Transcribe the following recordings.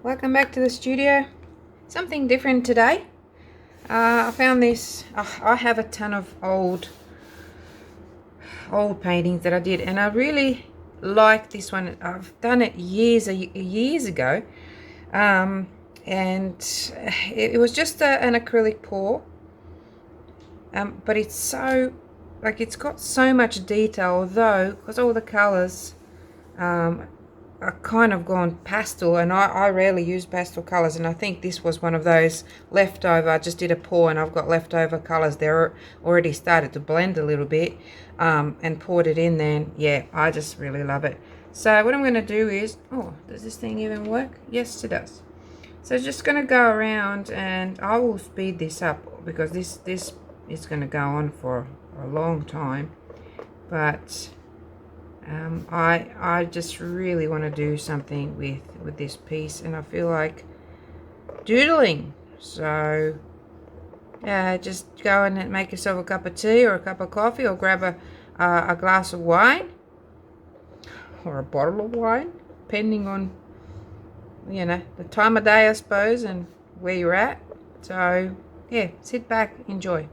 welcome back to the studio. Something different today. I found this. I have a ton of old paintings that I did, and I really like this one. I've done it years ago, and it was just an acrylic pour, but it's so, like, it's got so much detail, although because all the colors are kind of gone pastel, and I rarely use pastel colors, and I think this was one of those leftover. I just did a pour and I've got leftover colors. They're already started to blend a little bit, and poured it in there. Yeah, I just really love it. So what I'm going to do is, oh, does this thing even work? Yes, it does. So just going to go around, and I will speed this up because this is going to go on for a long time, but I just really want to do something with this piece, and I feel like doodling. So just go and make yourself a cup of tea or a cup of coffee, or grab a glass of wine or a bottle of wine, depending on, you know, the time of day, I suppose, and where you're at. So yeah, sit back, enjoy.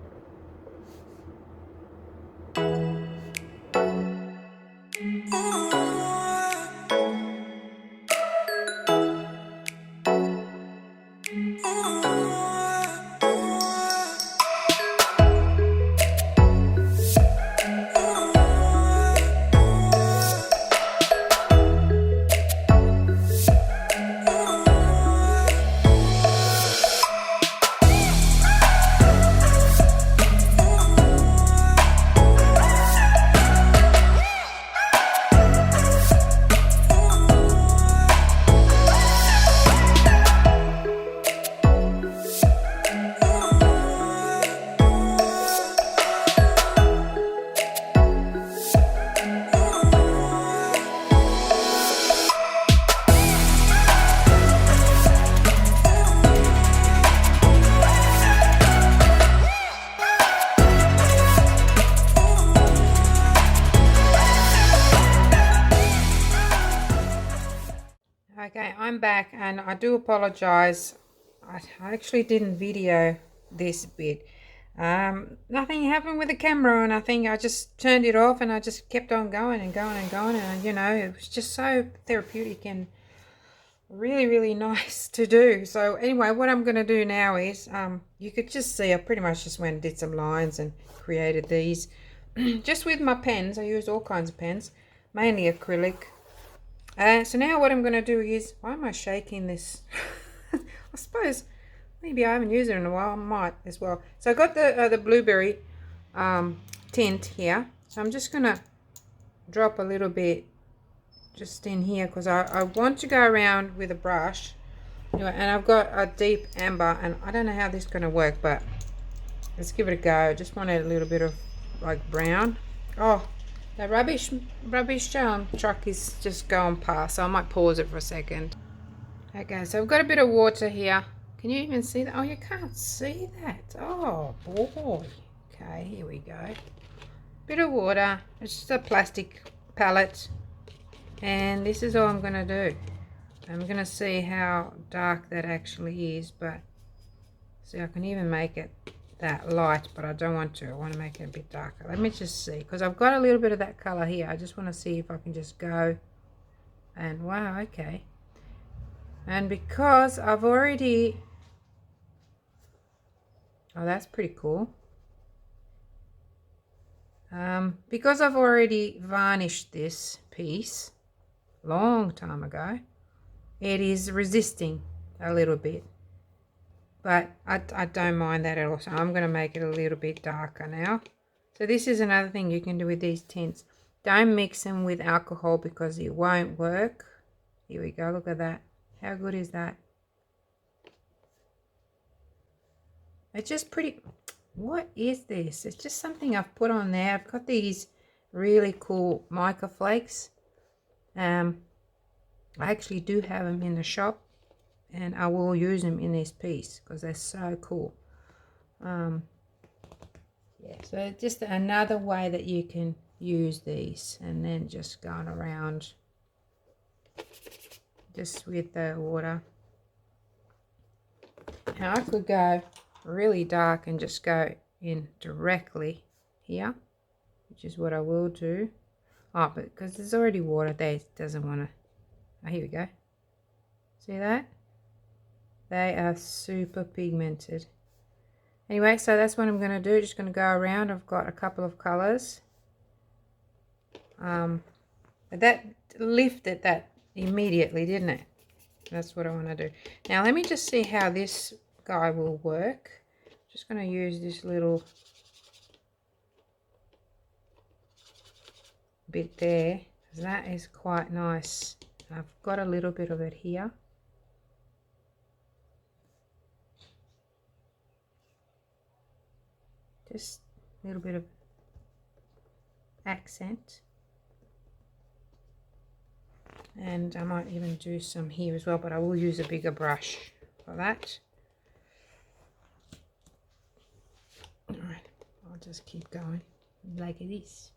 Okay, I'm back, and I do apologize. I actually didn't video this bit. Nothing happened with the camera, and I think I just turned it off, and I just kept on going and going and going, and you know, it was just so therapeutic and really nice to do. So anyway, what I'm going to do now is, you could just see I pretty much just went and did some lines and created these just with my pens. I used all kinds of pens, mainly acrylic. So now what I'm going to do is, why am I shaking this? I suppose maybe I haven't used it in a while. I might as well. So I got the blueberry tint here. So I'm just going to drop a little bit just in here, because I want to go around with a brush. Anyway, and I've got a deep amber, and I don't know how this is going to work, but let's give it a go. I just wanted a little bit of like brown. Oh, the rubbish truck is just going past, so I might pause it for a second. Okay, so I've got a bit of water here. Can you even see that? Oh, you can't see that. Oh boy. Okay, here we go. Bit of water. It's just a plastic palette, and this is all I'm going to do. I'm going to see how dark that actually is, but see, I can even make it that light, but I don't want to. I want to make it a bit darker. Let me just see, because I've got a little bit of that color here. I just want to see if I can just go, and wow, okay. And because I've already, oh, that's pretty cool. Because I've already varnished this piece long time ago, it is resisting a little bit. But I don't mind that at all. So I'm going to make it a little bit darker now. So this is another thing you can do with these tints. Don't mix them with alcohol, because it won't work. Here we go. Look at that. How good is that? It's just pretty. What is this? It's just something I've put on there. I've got these really cool mica flakes. I actually do have them in the shop, and I will use them in this piece because they're so cool. Yeah, so just another way that you can use these, and then just going around just with the water. Now I could go really dark and just go in directly here, which is what I will do. Oh, but because there's already water there, it doesn't want to. Oh, here we go. See that? They are super pigmented. Anyway, so that's what I'm going to do. Just going to go around. I've got a couple of colors. That lifted that immediately, didn't it? That's what I want to do. Now let me just see how this guy will work. Just going to use this little bit there, because that is quite nice. I've got a little bit of it here. Just a little bit of accent. And I might even do some here as well, but I will use a bigger brush for that. Alright, I'll just keep going like this.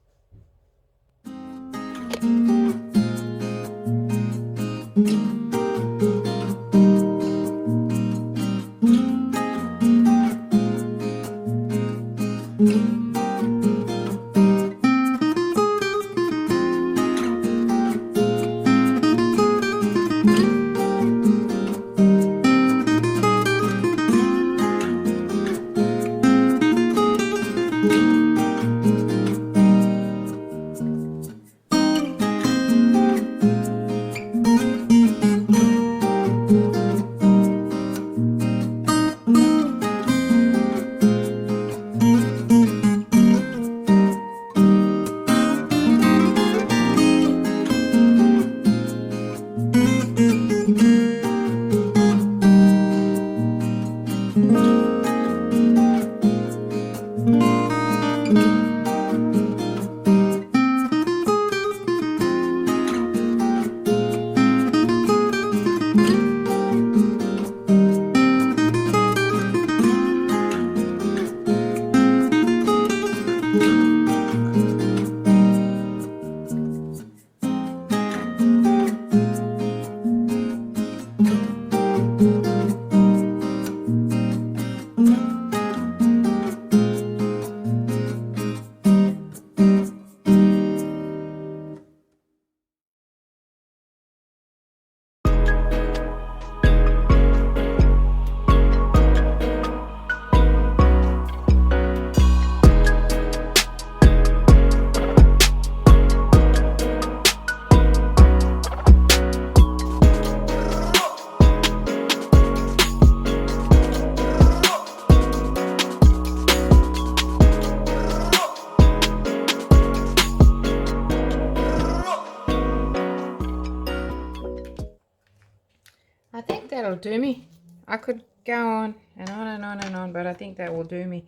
I think that'll do me. I could go on and on and on and on, but I think that will do me.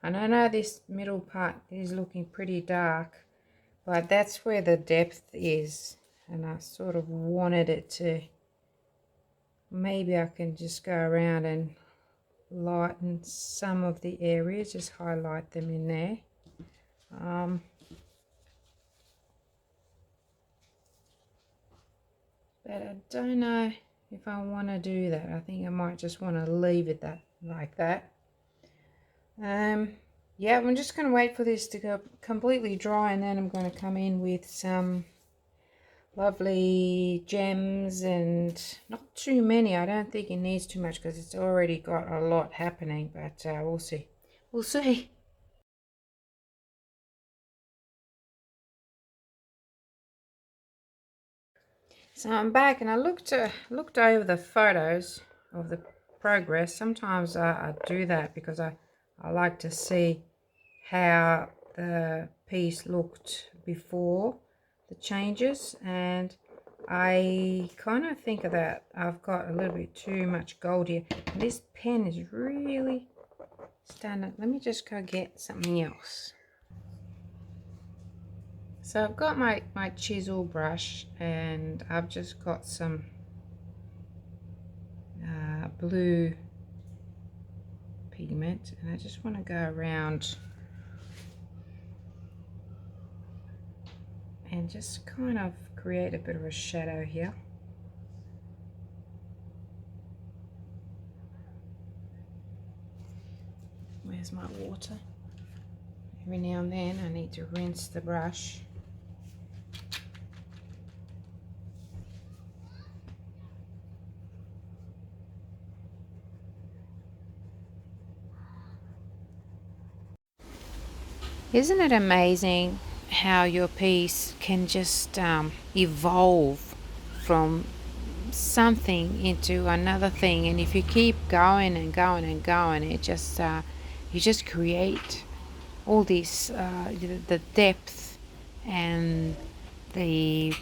And I know this middle part is looking pretty dark, but that's where the depth is. And I sort of wanted it to, maybe I can just go around and lighten some of the areas, just highlight them in there. But I don't know if I want to do that. I think I might just want to leave it like that. Yeah, I'm just going to wait for this to go completely dry, and then I'm going to come in with some lovely gems, and not too many. I don't think it needs too much because it's already got a lot happening, but we'll see. We'll see. So I'm back, and I looked over the photos of the progress. Sometimes I do that because I like to see how the piece looked before the changes, and I kind of think that I've got a little bit too much gold here. And this pen is really starting. Let me just go get something else. So I've got my chisel brush, and I've just got some blue pigment, and I just want to go around and just kind of create a bit of a shadow here. There's my water. Every now and then I need to rinse the brush. Isn't it amazing how your piece can just evolve from something into another thing, and if you keep going and going and going, it just you just create all this the depth and the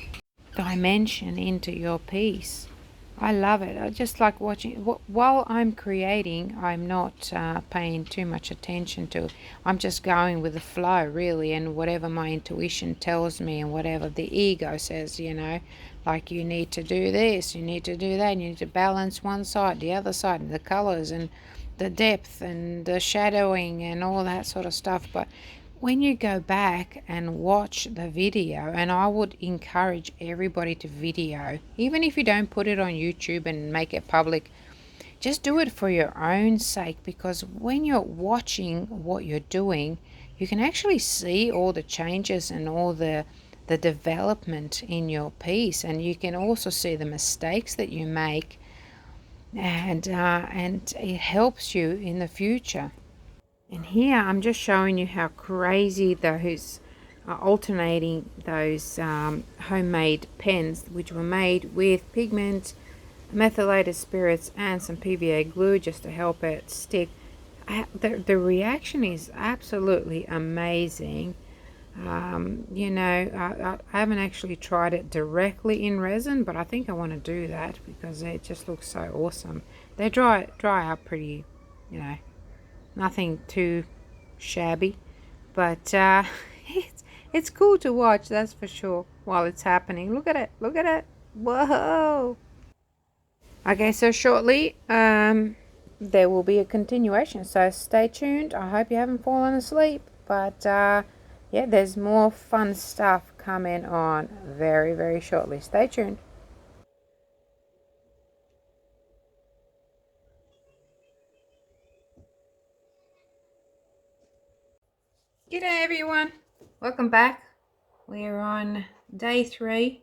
dimension into your piece. I love it. I just like watching. While I'm creating, I'm not paying too much attention to. I'm just going with the flow, really, and whatever my intuition tells me and whatever the ego says, you know, like you need to do this, you need to do that, you need to balance one side, the other side, and the colors and the depth and the shadowing and all that sort of stuff. But when you go back and watch the video, and I would encourage everybody to video, even if you don't put it on YouTube and make it public, just do it for your own sake, because when you're watching what you're doing, you can actually see all the changes and all the development in your piece, and you can also see the mistakes that you make, and it helps you in the future. And here I'm just showing you how crazy those alternating those homemade pens, which were made with pigment, methylated spirits, and some PVA glue just to help it stick. The reaction is absolutely amazing. You know, I haven't actually tried it directly in resin, but I think I want to do that because it just looks so awesome. They dry up pretty, you know, nothing too shabby, but it's cool to watch, that's for sure, while it's happening. Look at it, look at it. Whoa. Okay, so shortly there will be a continuation, so stay tuned. I hope you haven't fallen asleep, but yeah, there's more fun stuff coming on very, very shortly. Stay tuned. G'day everyone, welcome back. We're on day 3.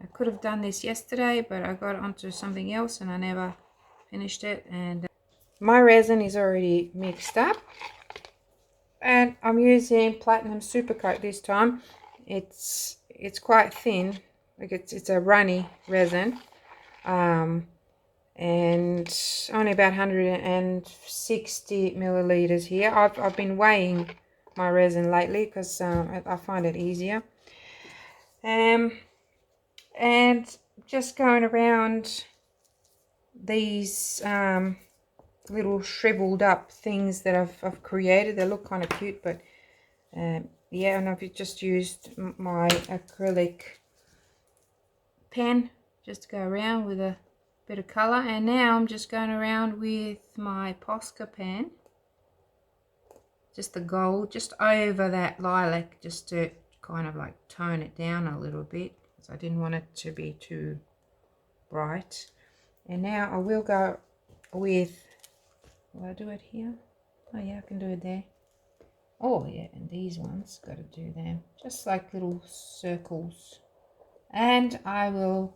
I could have done this yesterday, but I got onto something else and I never finished it. And my resin is already mixed up, and I'm using platinum supercoat this time. It's quite thin, like it's a runny resin, and only about 160 milliliters here. I've been weighing my resin lately because I find it easier. And just going around these little shriveled up things that I've created. They look kind of cute, but yeah, and I've just used my acrylic pen just to go around with a bit of color. And now I'm just going around with my Posca pen, just the gold, just over that lilac, just to kind of like tone it down a little bit. I didn't want it to be too bright. And now I will go with, will I do it here? Oh yeah, I can do it there. Oh yeah, and these ones, got to do them just like little circles. And I will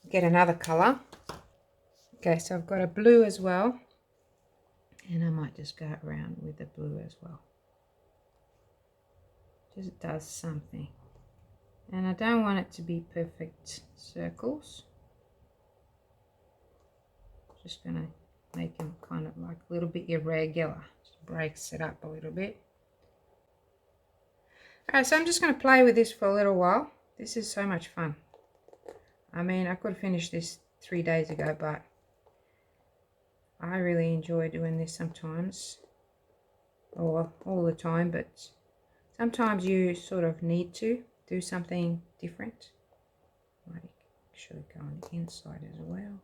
get another color. Okay, so I've got a blue as well, and I might just go around with the blue as well. Just does something. And I don't want it to be perfect circles. Just going to make them kind of like a little bit irregular. Just breaks it up a little bit. Alright, so I'm just going to play with this for a little while. This is so much fun. I mean, I could have finished this 3 days ago, but I really enjoy doing this sometimes. Or all the time, but sometimes you sort of need to do something different. Might actually go on the inside as well.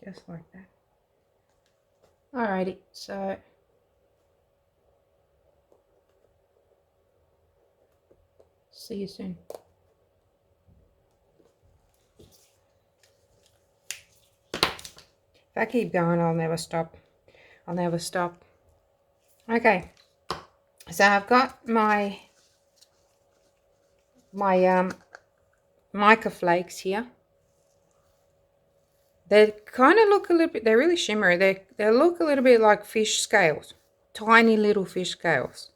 Just like that. Alrighty, so see you soon. If I keep going, I'll never stop. I'll never stop. Okay, so I've got my mica flakes here. They kind of look a little bit, they're really shimmery. They look a little bit like fish scales, tiny little fish scales.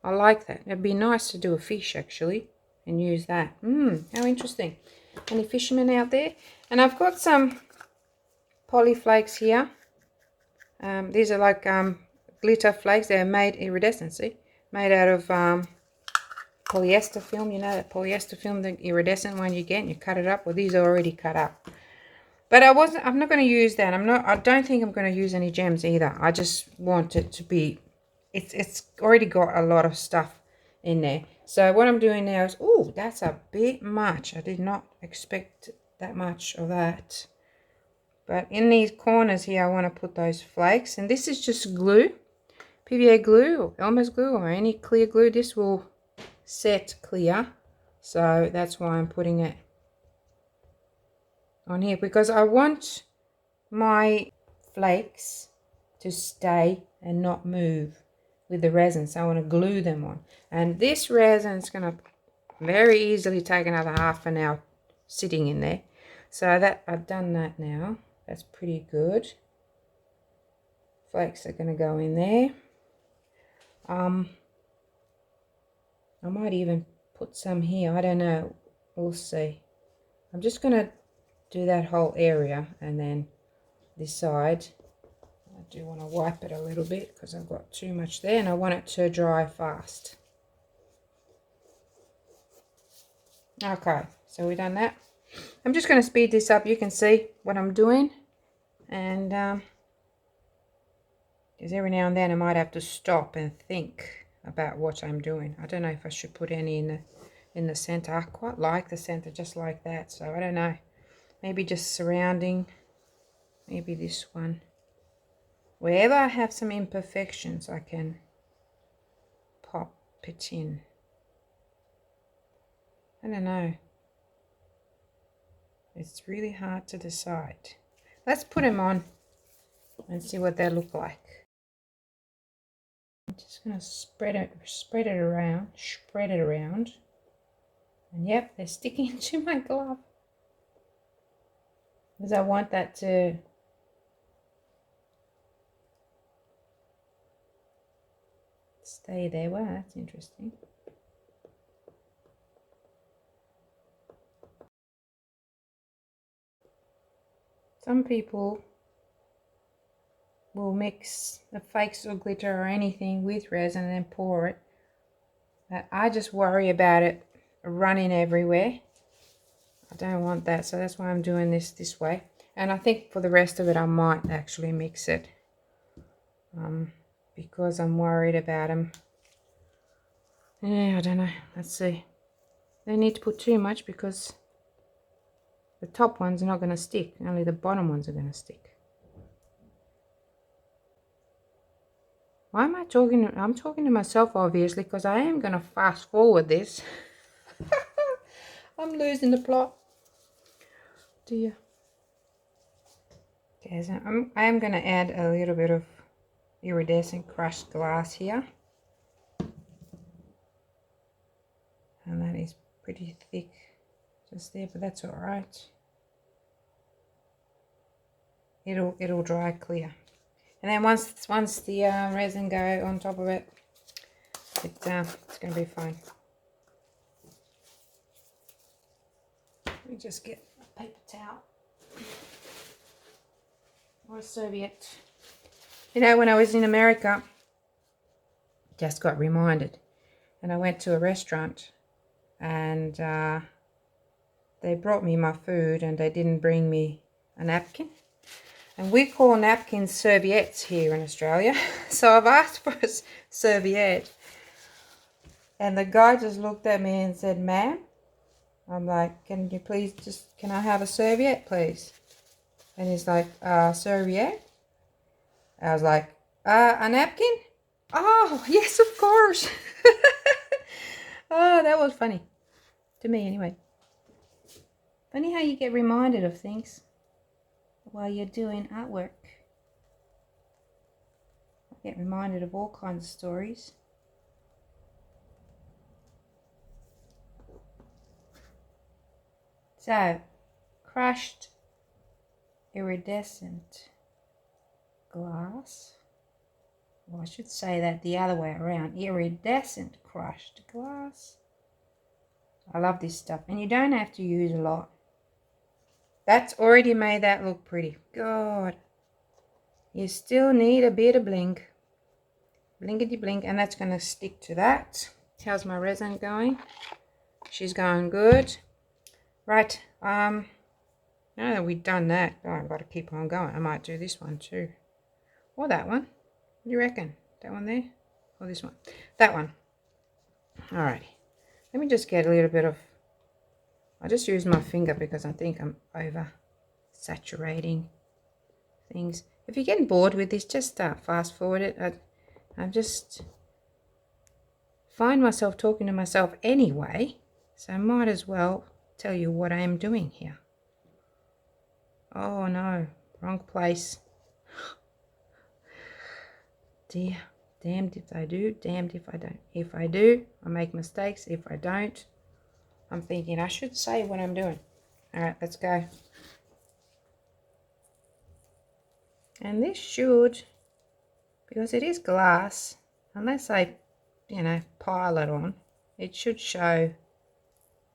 I like that. It'd be nice to do a fish actually and use that. How interesting. Any fishermen out there? And I've got some poly flakes here. These are like glitter flakes. They're made iridescent, see? Made out of polyester film. You know that polyester film, the iridescent one you get, and you cut it up. Well, these are already cut up. But I'm not going to use that. I don't think I'm going to use any gems either. I just want it to be, it's already got a lot of stuff in there. So what I'm doing now is, oh, that's a bit much. I did not expect that much of that. But in these corners here, I want to put those flakes. And this is just glue, PVA glue or Elmer's glue or any clear glue. This will set clear. So that's why I'm putting it on here, because I want my flakes to stay and not move with the resin. So I want to glue them on. And this resin is going to very easily take another half an hour sitting in there. So that I've done that now. That's pretty good. Flakes are going to go in there. I might even put some here. I don't know. We'll see. I'm just going to do that whole area, and then this side I do want to wipe it a little bit because I've got too much there and I want it to dry fast. Okay, so we've done that. I'm just going to speed this up. You can see what I'm doing, and because every now and then I might have to stop and think about what I'm doing. I don't know if I should put any in the center. I quite like the center just like that, so I don't know. Maybe just surrounding, maybe this one. Wherever I have some imperfections, I can pop it in. I don't know. It's really hard to decide. Let's put them on and see what they look like. I'm just going to spread it around. And yep, they're sticking to my glove. Because I want that to stay there. Wow, that's interesting. Some people will mix the flakes or glitter or anything with resin and then pour it. But I just worry about it running everywhere. I don't want that, so that's why I'm doing this way. And I think for the rest of it I might actually mix it, because I'm worried about them. Yeah, I don't know. Let's see. Don't need to put too much because the top ones are not going to stick. Only the bottom ones are going to stick. Why am I talking? I'm talking to myself obviously, because I am going to fast forward this. I'm losing the plot. Dear. Okay, so I am going to add a little bit of iridescent crushed glass here. And that is pretty thick just there, but that's all right. It'll dry clear. And then once the resin go on top of it, it's going to be fine. Let me just get a paper towel or a serviette. You know, when I was in America, just got reminded, and I went to a restaurant, and they brought me my food, and they didn't bring me a napkin. And we call napkins serviettes here in Australia. So I've asked for a serviette. And the guy just looked at me and said, "Ma'am," I'm like, can I have a serviette, please? And he's like, serviette? I was like, a napkin? Oh, yes, of course. Oh, that was funny. To me, anyway. Funny how you get reminded of things. while you're doing artwork. I get reminded of all kinds of stories. So, crushed iridescent glass. Well, I should say that the other way around. Iridescent crushed glass. I love this stuff. And you don't have to use a lot. That's already made that look pretty. God. You still need a bit of bling. Blinkety blink. And that's going to stick to that. How's my resin going? She's going good. Right. Now that we've done that, oh, I've got to keep on going. I might do this one too. Or that one. What do you reckon? That one there? Or this one? That one. Alrighty. Let me just get a little bit of... I just use my finger because I think I'm over saturating things. If you're getting bored with this, just fast forward it. I just find myself talking to myself anyway, so I might as well tell you what I am doing here. Oh no, wrong place. Dear, damned if I do, damned if I don't. If I do, I make mistakes. If I don't, I'm thinking I should say what I'm doing. Alright, let's go. And this should, because it is glass, unless I, pile it on, it should show a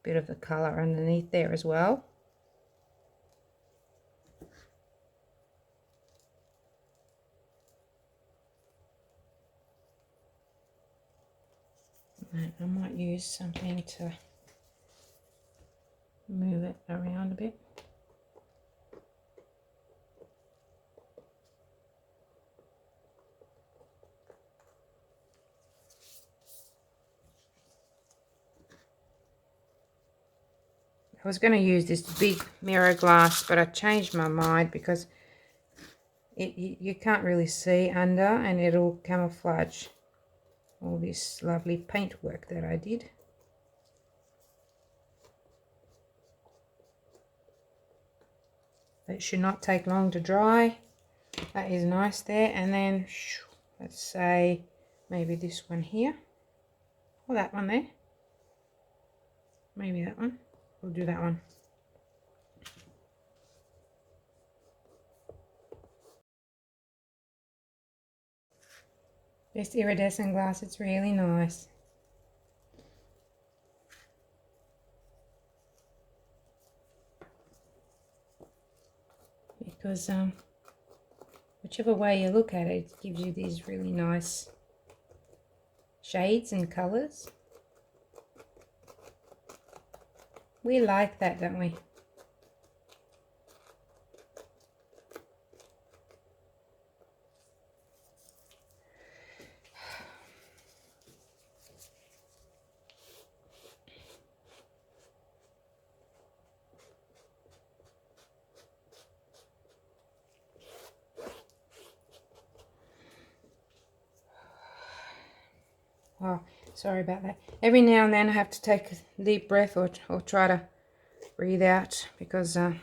bit of the colour underneath there as well. And I might use something to move it around a bit. I was going to use this big mirror glass, but I changed my mind because you can't really see under, and it'll camouflage all this lovely paint work that I did. It should not take long to dry. That is nice there. And then let's say maybe this one here, or that one there. Maybe that one. We'll do that one. This iridescent glass, it's really nice. Because whichever way you look at it, it gives you these really nice shades and colours. We like that, don't we? Oh, sorry about that. Every now and then I have to take a deep breath or try to breathe out because I've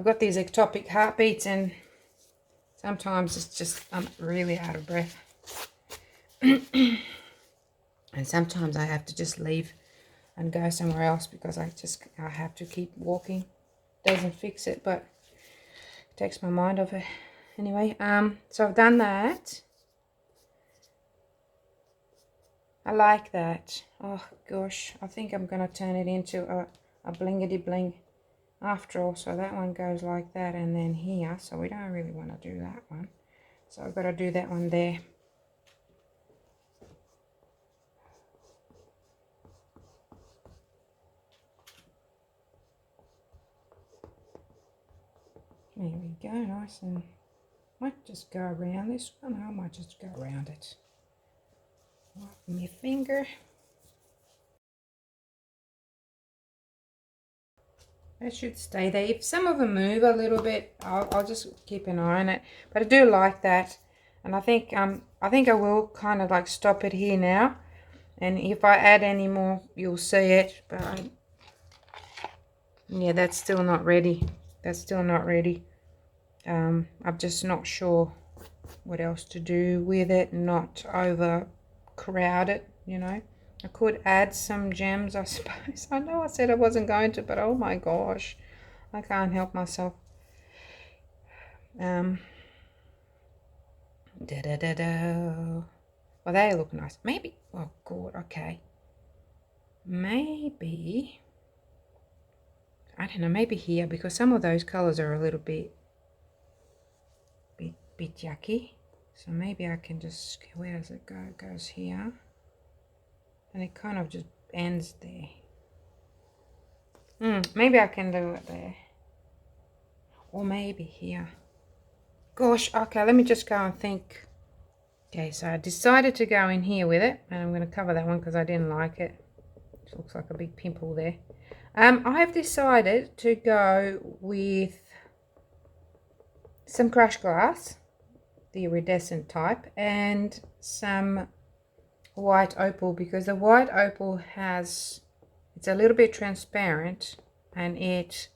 got these ectopic heartbeats, and sometimes it's just I'm really out of breath. And sometimes I have to just leave and go somewhere else because I have to keep walking. Doesn't fix it, but it takes my mind off it. Anyway, so I've done that. I like that. Oh gosh, I think I'm going to turn it into a blingety bling after all. So that one goes like that, and then here. So we don't really want to do that one. So I've got to do that one there. There we go, nice, and might just go around this one. I might just go around it. Wipe my finger. That should stay there. If some of them move a little bit, I'll just keep an eye on it. But I do like that, and I think I will kind of like stop it here now. And if I add any more, you'll see it. But yeah, that's still not ready. That's still not ready. I'm just not sure what else to do with it, not overcrowd it, you know. I could add some gems, I suppose. I know I said I wasn't going to, but oh my gosh, I can't help myself. Da da da da. Well, they look nice. Maybe. Oh god. Okay. Maybe. I don't know. Maybe here, because some of those colors are a little bit yucky. So maybe I can just. Where does it go? It goes here, and it kind of just ends there. Maybe I can do it there, or maybe here. Gosh. Okay. Let me just go and think. Okay, so I decided to go in here with it, and I'm going to cover that one because I didn't like it. It looks like a big pimple there. I've decided to go with some crushed glass, the iridescent type, and some white opal, because the white opal it's a little bit transparent, and it's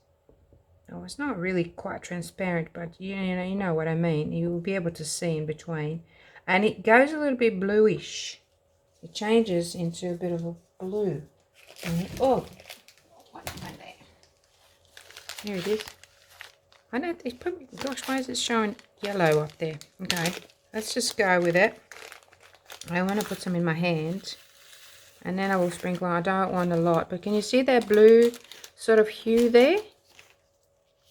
not really quite transparent, but you know what I mean. You'll be able to see in between. And it goes a little bit bluish. It changes into a bit of a blue. Oh, what am I there? There it is. I know it's probably, gosh, why is it showing yellow up there? Okay, let's just go with it. I want to put some in my hand, and then I will sprinkle. I don't want a lot, but can you see that blue sort of hue there?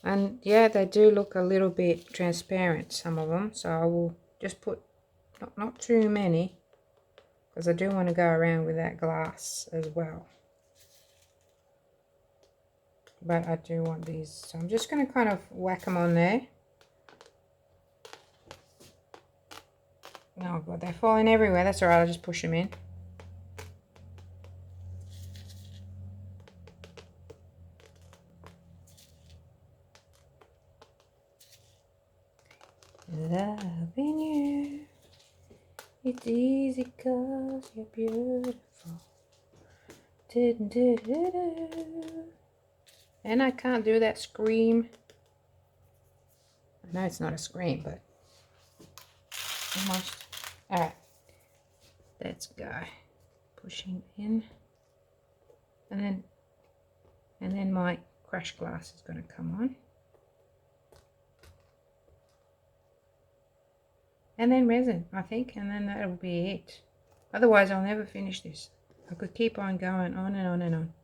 And yeah, they do look a little bit transparent, some of them. So I will just put not too many, because I do want to go around with that glass as well. But I do want these, so I'm just going to kind of whack them on there. Oh god, they're falling everywhere. That's alright, I'll just push them in. Loving you, it's easy 'cause you're beautiful. And I can't do that scream. I know it's not a scream, but almost. Alright, let's go. Pushing in. And then my crushed glass is going to come on. And then resin, I think, and then that'll be it. Otherwise, I'll never finish this. I could keep on going on and on and on.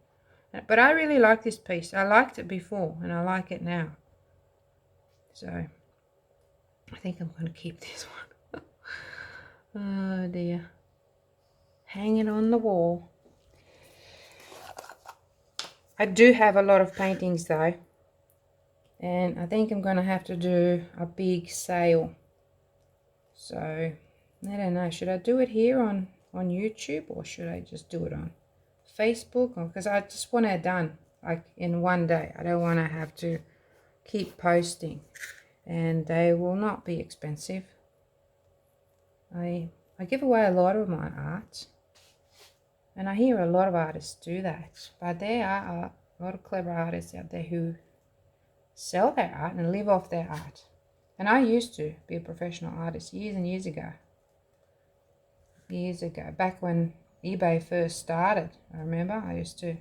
But I really like this piece. I liked it before, and I like it now. So, I think I'm going to keep this one. Oh dear. Hang it on the wall. I do have a lot of paintings though. And I think I'm going to have to do a big sale. So, I don't know. Should I do it here on YouTube, or should I just do it on Facebook? Because I just want it done like in one day. I don't want to have to keep posting. And they will not be expensive. I give away a lot of my art. And I hear a lot of artists do that. But there are a lot of clever artists out there who sell their art and live off their art. And I used to be a professional artist years and years ago. Years ago, back when eBay first started, I remember I used to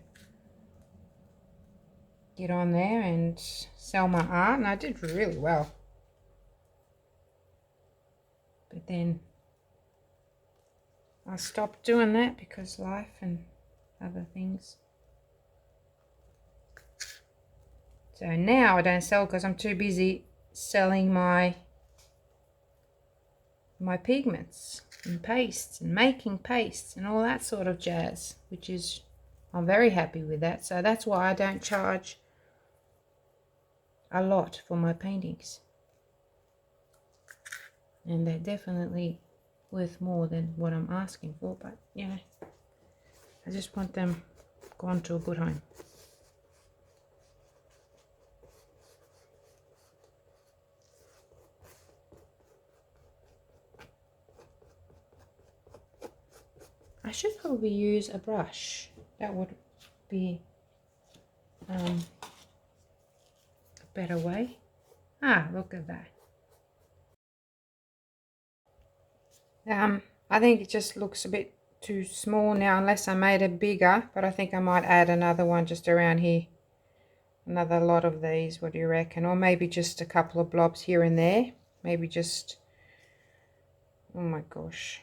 get on there and sell my art, and I did really well. But then I stopped doing that because life and other things. So now I don't sell because I'm too busy selling my pigments and pastes and making pastes and all that sort of jazz, which is, I'm very happy with that. So that's why I don't charge a lot for my paintings. And they're definitely worth more than what I'm asking for, but you know, I just want them gone to a good home. I should probably use a brush. That would be a better way. Ah, look at that. I think it just looks a bit too small now, unless I made it bigger, but I think I might add another one just around here. Another lot of these, what do you reckon? Or maybe just a couple of blobs here and there. Maybe just, oh my gosh,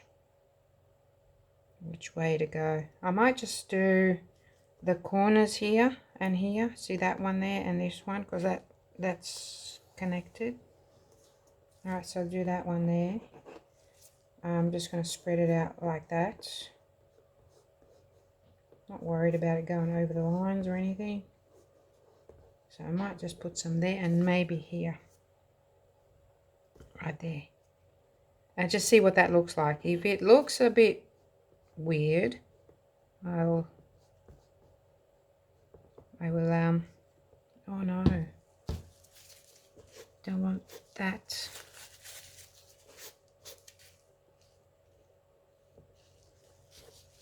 which way to go? I might just do the corners here and here. See that one there and this one, because that's connected. All right, so I'll do that one there. I'm just going to spread it out like that. Not worried about it going over the lines or anything. So I might just put some there and maybe here. Right there. And just see what that looks like. If it looks a bit weird, I will oh no. Don't want that.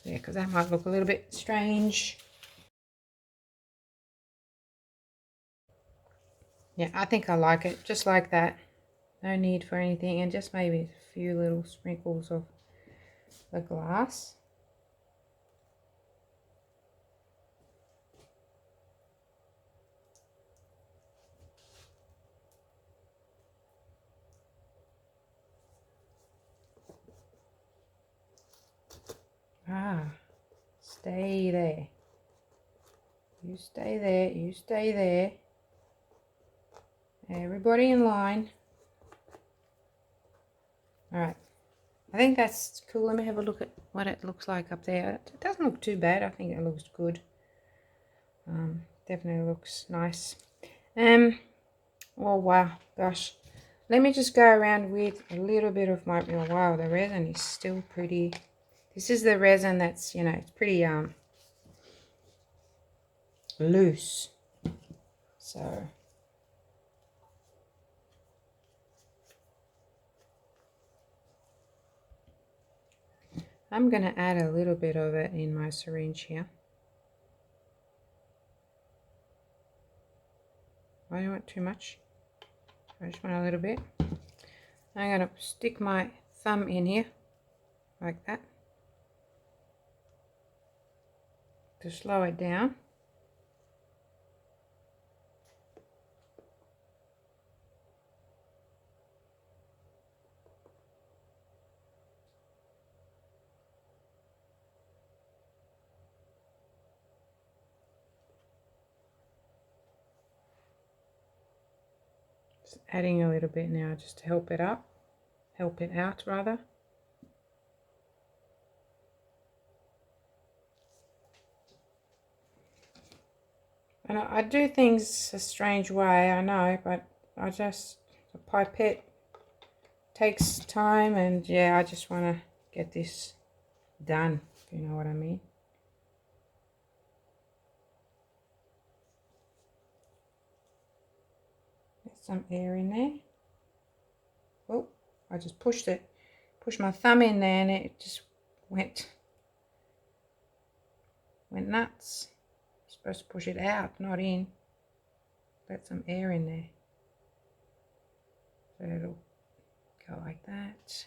Yeah, because that might look a little bit strange. Yeah, I think I like it just like that. No need for anything, and just maybe a few little sprinkles of the glass. Ah, stay there. You stay there, you stay there. Everybody in line. Alright, I think that's cool. Let me have a look at what it looks like up there. It doesn't look too bad. I think it looks good. Definitely looks nice. Oh wow, gosh. Let me just go around with a little bit of my, oh wow, the resin is still pretty. This is the resin that's, you know, it's pretty loose. So I'm going to add a little bit of it in my syringe here. I don't want too much. I just want a little bit. I'm going to stick my thumb in here like that to slow it down. Just adding a little bit now just to help it out rather. And I do things a strange way, I know, but the pipette takes time, and yeah, I just want to get this done, if you know what I mean. Get some air in there. Oh, I just pushed my thumb in there and it just went nuts. Supposed to push it out, not in. Let some air in there. So it'll go like that.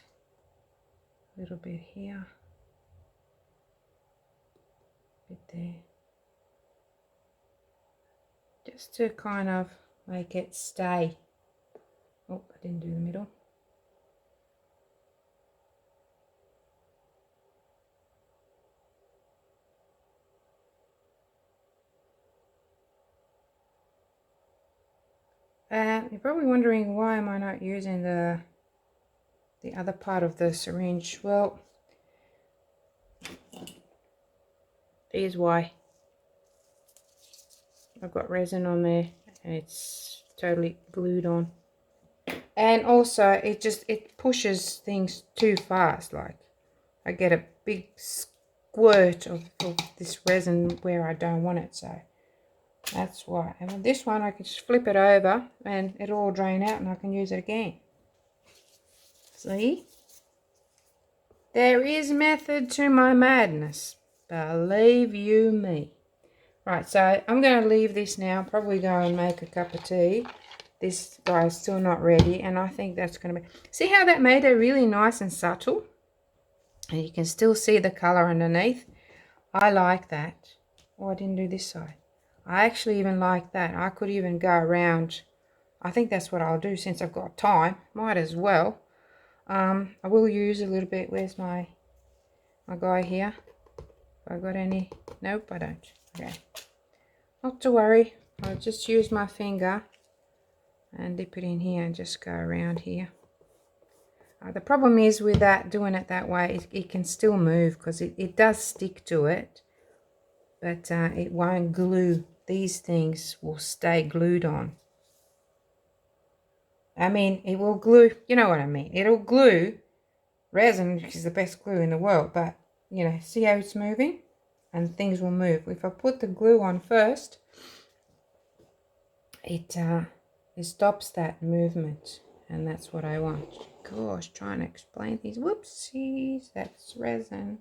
A little bit here. A bit there. Just to kind of make it stay. Oh, I didn't do the middle. You're probably wondering, why am I not using the other part of the syringe? Well, here's why. I've got resin on there and it's totally glued on. And also it pushes things too fast. Like, I get a big squirt of this resin where I don't want it, so that's why. And with this one I can just flip it over and it'll all drain out and I can use it again. See? There is method to my madness. Believe you me. Right, so I'm going to leave this now. Probably go and make a cup of tea. this guy is still not ready, and I think that's going to be... See how that made it really nice and subtle? And you can still see the color underneath. I like that. Oh, I didn't do this side. I actually even like that. I could even go around. I think that's what I'll do since I've got time. Might as well. I will use a little bit. Where's my guy here? Have I got any? Nope, I don't. Okay. Not to worry. I'll just use my finger and dip it in here and just go around here. The problem is with that, doing it that way, it can still move because it does stick to it, but it won't glue. These things will stay glued on. I mean, it will glue, you know what I mean. It'll glue. Resin, which is the best glue in the world, but, you know, see how it's moving? And things will move. If I put the glue on first, it stops that movement, and that's what I want. Gosh, trying to explain these. Whoopsies, that's resin.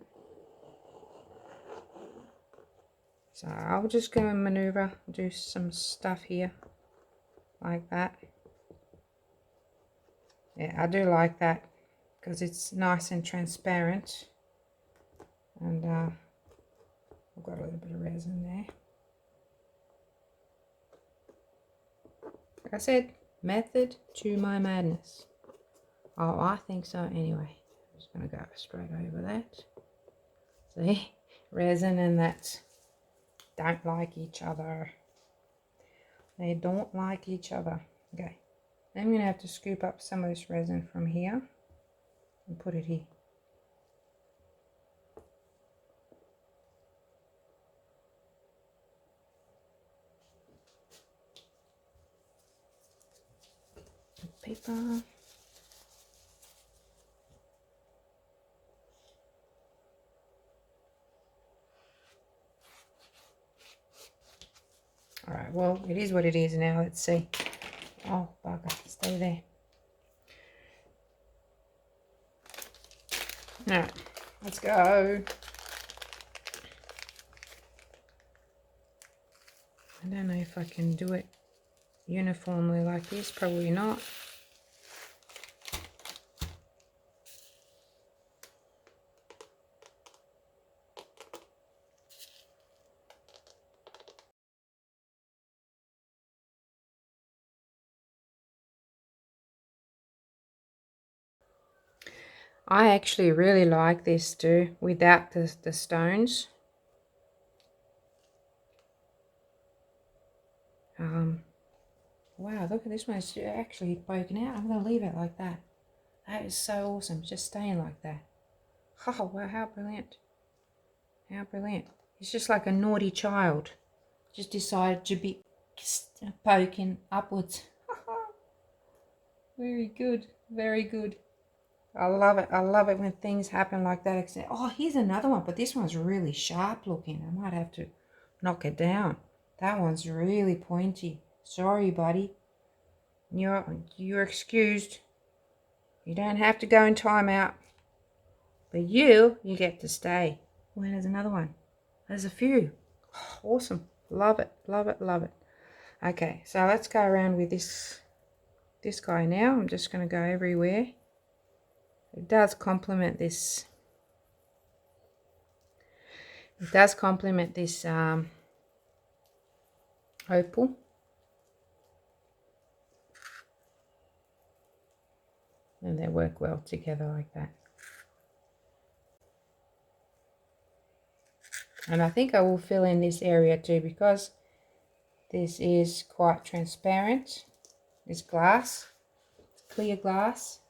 So I'll just go and maneuver, do some stuff here like that. Yeah, I do like that because it's nice and transparent, and I've got a little bit of resin there. Like I said, method to my madness. Oh, I think so anyway. I'm just going to go straight over that. See? Resin and that don't like each other. They don't like each other. Okay. I'm going to have to scoop up some of this resin from here and put it here. Paper. Alright, well, it is what it is now. Let's see. Oh, bugger. Stay there. Alright, let's go. I don't know if I can do it uniformly like this. Probably not. I actually really like this too, without the stones. Wow, look at this one. It's actually broken out. I'm going to leave it like that. That is so awesome. Just staying like that. Oh, wow, how brilliant. How brilliant. It's just like a naughty child. Just decided to be poking upwards. Very good. Very good. I love it. I love it when things happen like that. Oh, here's another one, but this one's really sharp looking. I might have to knock it down. That one's really pointy. Sorry, buddy. You're excused. You don't have to go in timeout. But you get to stay. Oh, there's another one. There's a few. Oh, awesome. Love it. Love it. Love it. Okay, so let's go around with this guy now. I'm just going to go everywhere. It does complement this. It does complement this opal. And they work well together like that. And I think I will fill in this area too, because this is quite transparent. This glass, clear glass.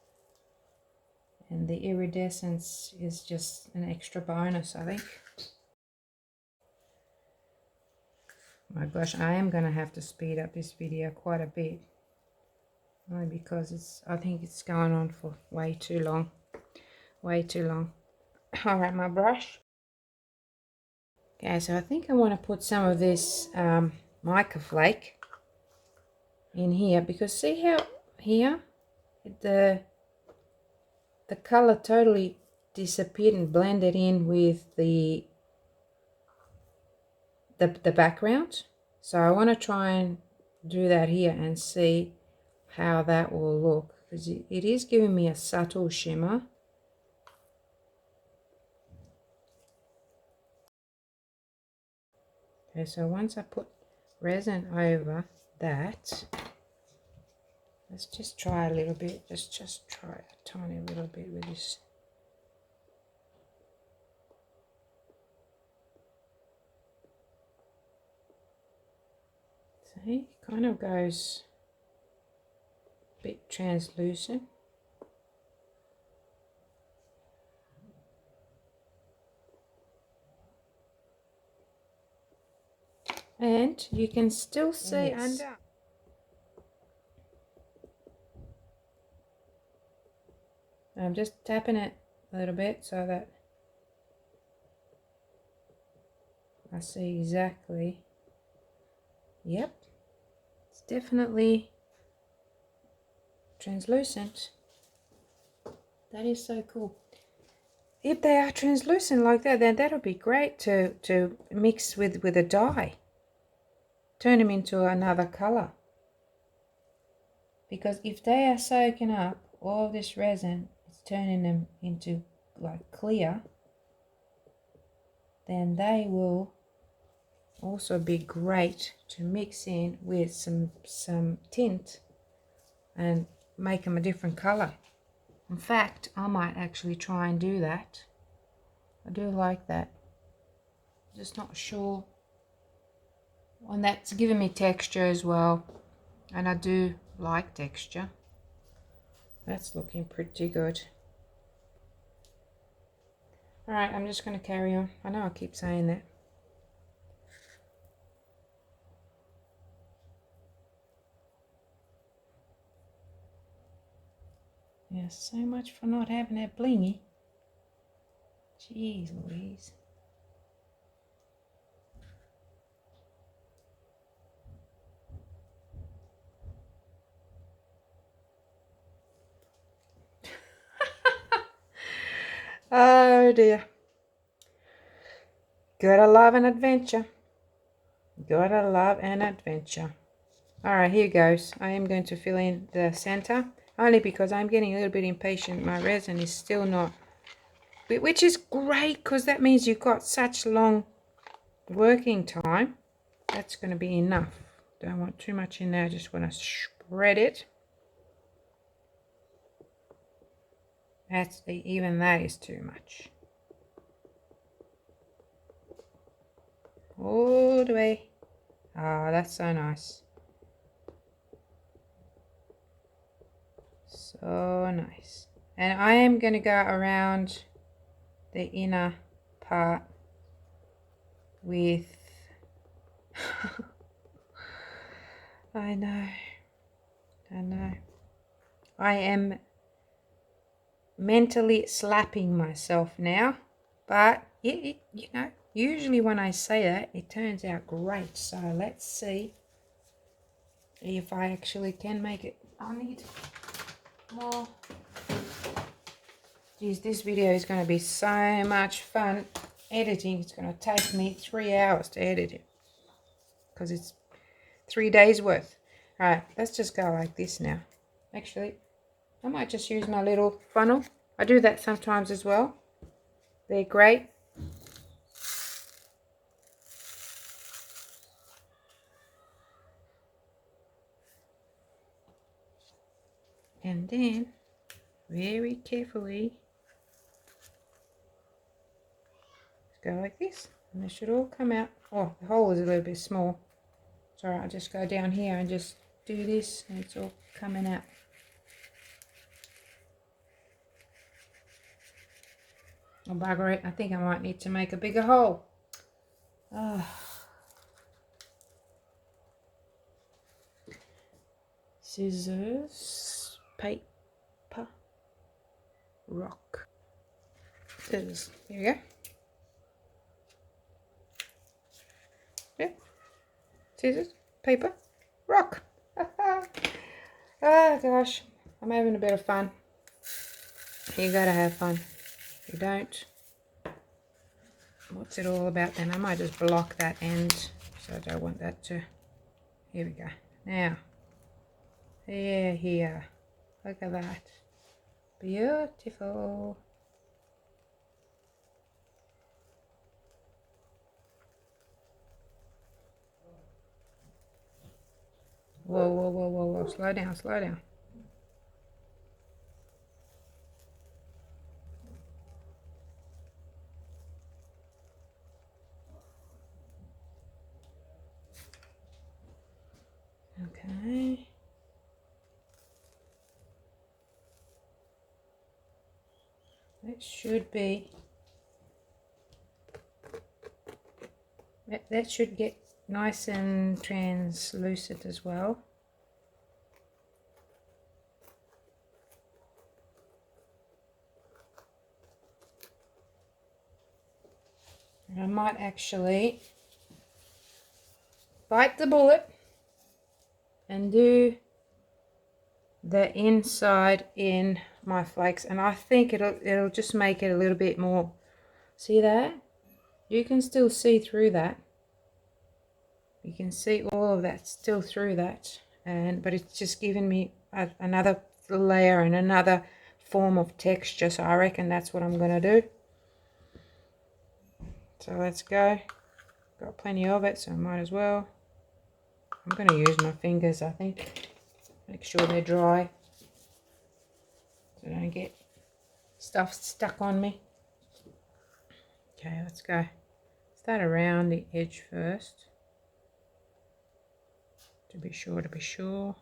And the iridescence is just an extra bonus, I think. My gosh, I am going to have to speed up this video quite a bit. Only because I think it's going on for way too long. Way too long. Alright, my brush. Okay, so I think I want to put some of this mica flake in here, because see how here the color totally disappeared and blended in with the background. So I want to try and do that here and see how that will look, because it is giving me a subtle shimmer. Okay, so once I put resin over that, let's just try a little bit, just try a tiny little bit with this. See, it kind of goes a bit translucent. And you can still see under. I'm just tapping it a little bit so that I see exactly. Yep, it's definitely translucent. That is so cool. If they are translucent like that, then that'll be great to mix with a dye. Turn them into another color. Because if they are soaking up all this resin, it's turning them into like clear, then they will also be great to mix in with some tint and make them a different color. In fact, I might actually try and do that. I do like that. Just not sure. And that's giving me texture as well, and I do like texture. That's looking pretty good. Alright, I'm just going to carry on. I know I keep saying that. Yeah, so much for not having that blingy. Jeez Louise. Oh dear. Gotta love an adventure. Gotta love an adventure. Alright, here goes. I am going to fill in the center, only because I'm getting a little bit impatient. My resin is still not, which is great because that means you've got such long working time. That's going to be enough. Don't want too much in there. I just want to spread it. Even that is too much. All the way. Ah, that's so nice. So nice. And I am going to go around the inner part with I know. I am mentally slapping myself now, but you know, usually when I say that, it turns out great. So let's see if I actually can make it. I need more. Geez, this video is going to be so much fun editing. It's going to take me 3 hours to edit it because it's 3 days worth. All right, let's just go like this now. Actually, I might just use my little funnel. I do that sometimes as well. They're great. And then, very carefully, go like this. And they should all come out. Oh, the hole is a little bit small. It's alright, I'll just go down here and just do this and it's all coming out. Oh, bugger it. I think I might need to make a bigger hole. Oh. Scissors, paper, rock. Scissors. Here we go. Yeah. Scissors, paper, rock. Oh gosh, I'm having a bit of fun. You gotta have fun. If you don't, what's it all about then? I might just block that end, so I don't want that to. Here we go. Now, there here. Look at that. Beautiful. Whoa, whoa, whoa, whoa, whoa. Slow down, slow down. Okay. That should be, that should get nice and translucent as well. And I might actually bite the bullet and do the inside in my flakes, and I think it'll just make it a little bit more. See that? You can still see through that. You can see all of that still through that, but it's just giving me another layer and another form of texture, so I reckon that's what I'm going to do. So let's go. Got plenty of it, so I might as well. I'm going to use my fingers, I think. Make sure they're dry so I don't get stuff stuck on me. Okay, let's go. Start around the edge first. To be sure.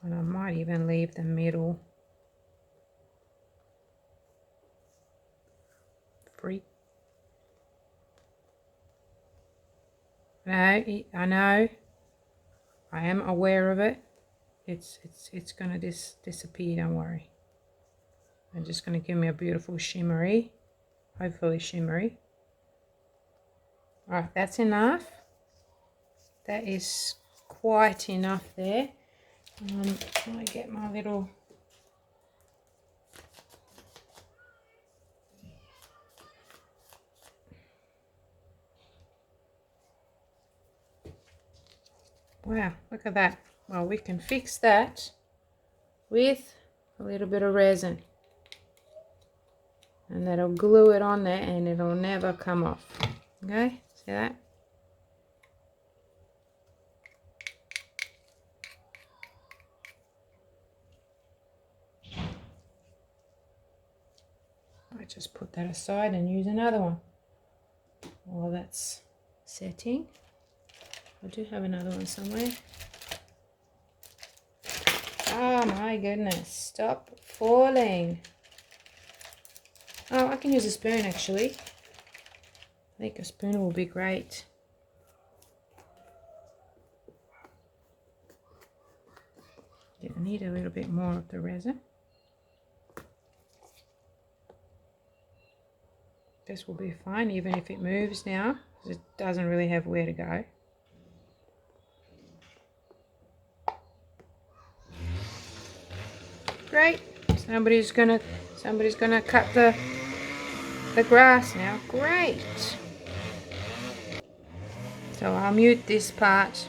And I might even leave the middle free. No, I know. I am aware of it. It's gonna disappear, don't worry. I'm just gonna give me a beautiful shimmery, hopefully shimmery. Alright, that's enough. That is quite enough there. I get my little wow, look at that. Well, we can fix that with a little bit of resin, and that'll glue it on there and it'll never come off. Okay, see that? I just put that aside and use another one while that's setting. I do have another one somewhere. Oh my goodness, stop falling. Oh, I can use a spoon actually. I think a spoon will be great. Yeah, I need a little bit more of the resin. This will be fine even if it moves now, because it doesn't really have where to go. Great. Somebody's gonna cut the grass now. Great. So I'll mute this part.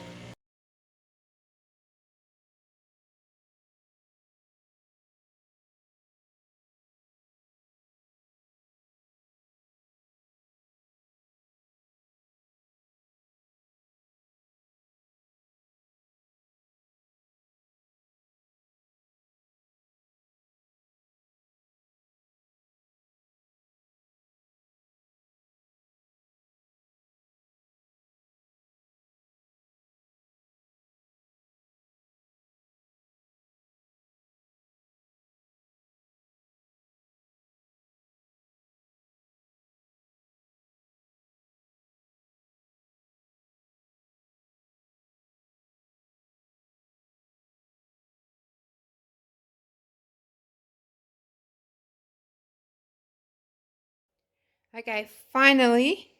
Okay, finally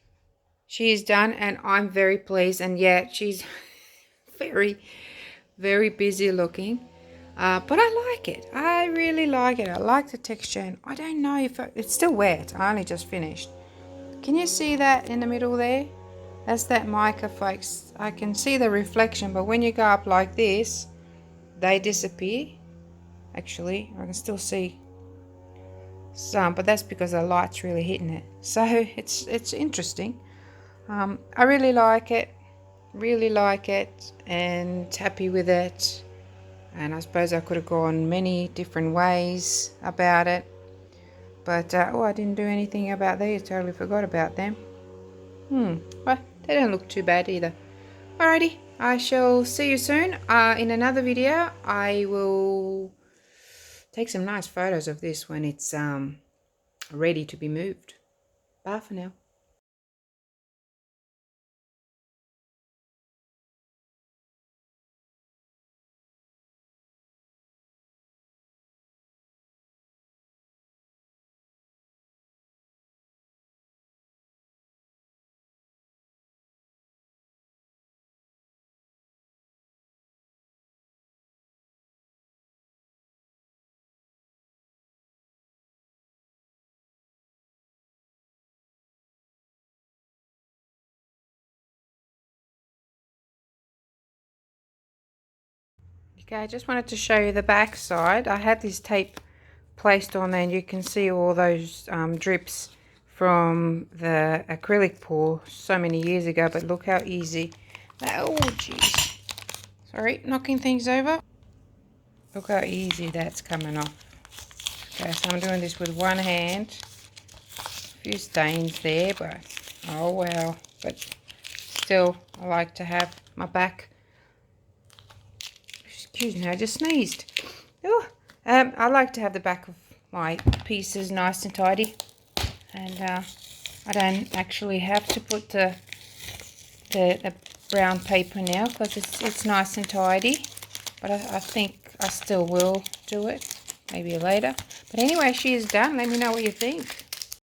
she's done and I'm very pleased, and yeah, she's very, very busy looking. But I like it. I really like it. I like the texture, and I don't know if it's still wet. I only just finished. Can you see that in the middle there? That's that mica flakes. I can see the reflection, but when you go up like this, they disappear. Actually, I can still see some, but that's because the light's really hitting it. So it's interesting. I really like it, and happy with it. And I suppose I could have gone many different ways about it, but oh, I didn't do anything about these. Totally forgot about them. Well, they don't look too bad either. Alrighty, I shall see you soon. In another video, I will take some nice photos of this when it's ready to be moved. Bye for now. Okay, I just wanted to show you the back side. I had this tape placed on there, and you can see all those drips from the acrylic pour so many years ago, but look how easy. Oh, jeez. Sorry, knocking things over. Look how easy that's coming off. Okay, so I'm doing this with one hand. A few stains there, but oh well. But still, I like to have my back. Excuse me, I just sneezed. Oh, I like to have the back of my pieces nice and tidy, and I don't actually have to put the brown paper now because it's nice and tidy. But I think I still will do it maybe later. But anyway, she is done. Let me know what you think.